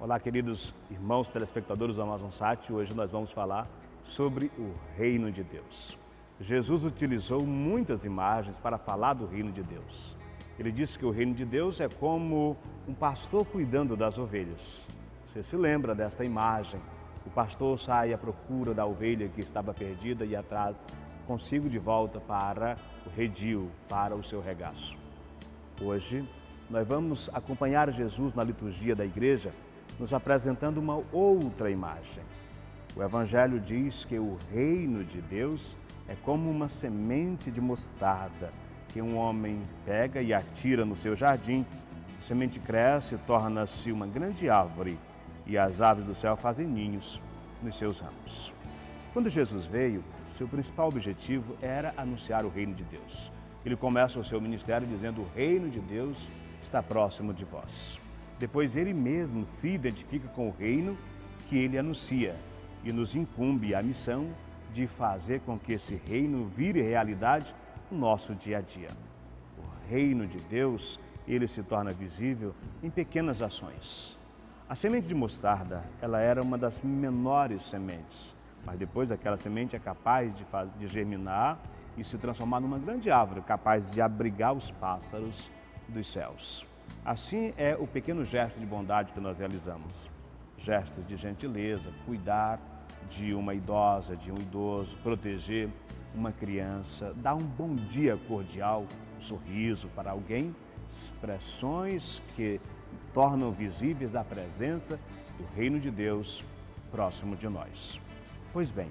Olá, queridos irmãos telespectadores do Amazonsat. Hoje nós vamos falar sobre o Reino de Deus. Jesus utilizou muitas imagens para falar do Reino de Deus. Ele disse que o Reino de Deus é como um pastor cuidando das ovelhas. Você se lembra desta imagem? O pastor sai à procura da ovelha que estava perdida e atrás consigo de volta para o redil, para o seu regaço. Hoje, nós vamos acompanhar Jesus na liturgia da igreja, nos apresentando uma outra imagem. O Evangelho diz que o reino de Deus é como uma semente de mostarda que um homem pega e atira no seu jardim. A semente cresce, torna-se uma grande árvore e as aves do céu fazem ninhos nos seus ramos. Quando Jesus veio, seu principal objetivo era anunciar o reino de Deus. Ele começa o seu ministério dizendo: o reino de Deus está próximo de vós. Depois ele mesmo se identifica com o reino que ele anuncia e nos incumbe a missão de fazer com que esse reino vire realidade no nosso dia a dia. O reino de Deus, ele se torna visível em pequenas ações. A semente de mostarda, ela era uma das menores sementes, mas depois aquela semente é capaz de germinar e se transformar numa grande árvore, capaz de abrigar os pássaros dos céus. Assim é o pequeno gesto de bondade que nós realizamos. Gestos de gentileza, cuidar de uma idosa, de um idoso, proteger uma criança, dar um bom dia cordial, um sorriso para alguém, expressões que tornam visíveis a presença do reino de Deus próximo de nós. Pois bem,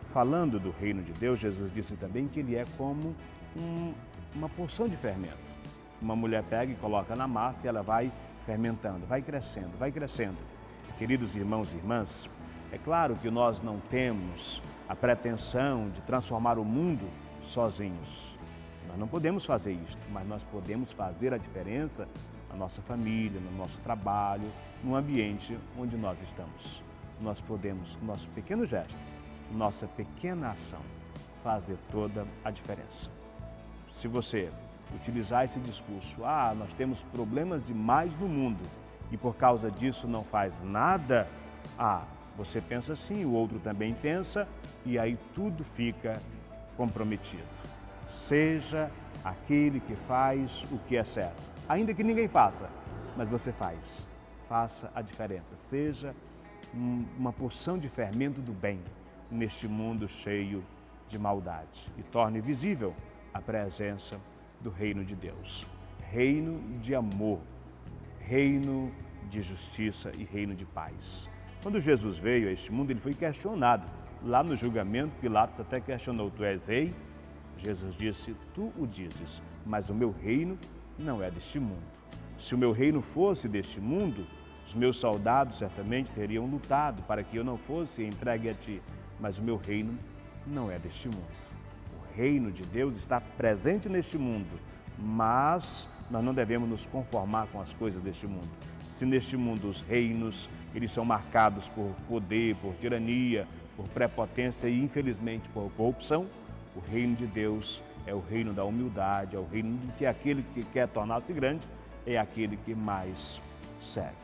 falando do reino de Deus, Jesus disse também que ele é como uma porção de fermento. Uma mulher pega e coloca na massa e ela vai fermentando, vai crescendo, vai crescendo. Queridos irmãos e irmãs, é claro que nós não temos a pretensão de transformar o mundo sozinhos. Nós não podemos fazer isto, mas nós podemos fazer a diferença na nossa família, no nosso trabalho, no ambiente onde nós estamos. Nós podemos, com nosso pequeno gesto, nossa pequena ação, fazer toda a diferença. Se você utilizar esse discurso: nós temos problemas demais no mundo e por causa disso não faz nada, você pensa assim, o outro também pensa e aí tudo fica comprometido. Seja aquele que faz o que é certo, ainda que ninguém faça, mas você faz. Faça a diferença, seja uma porção de fermento do bem neste mundo cheio de maldade e torne visível a presença do reino de Deus. Reino de amor, reino de justiça e reino de paz. Quando Jesus veio a este mundo, ele foi questionado. Lá no julgamento, Pilatos até questionou: tu és rei? Jesus disse: tu o dizes, mas o meu reino não é deste mundo. Se o meu reino fosse deste mundo, os meus soldados certamente teriam lutado para que eu não fosse entregue a ti, mas o meu reino não é deste mundo. O reino de Deus está presente neste mundo, mas nós não devemos nos conformar com as coisas deste mundo. Se neste mundo os reinos, eles são marcados por poder, por tirania, por prepotência e infelizmente por corrupção, o reino de Deus é o reino da humildade, é o reino de que aquele que quer tornar-se grande é aquele que mais serve.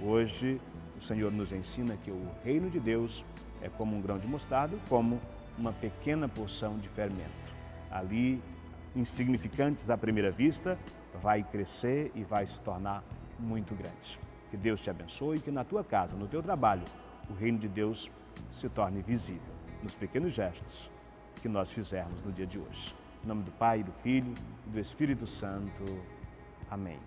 Hoje o Senhor nos ensina que o reino de Deus é como um grão de mostarda, como uma pequena porção de fermento. Ali, insignificantes à primeira vista, vai crescer e vai se tornar muito grande. Que Deus te abençoe e que na tua casa, no teu trabalho, o reino de Deus se torne visível nos pequenos gestos que nós fizermos no dia de hoje. Em nome do Pai, do Filho e do Espírito Santo. Amém.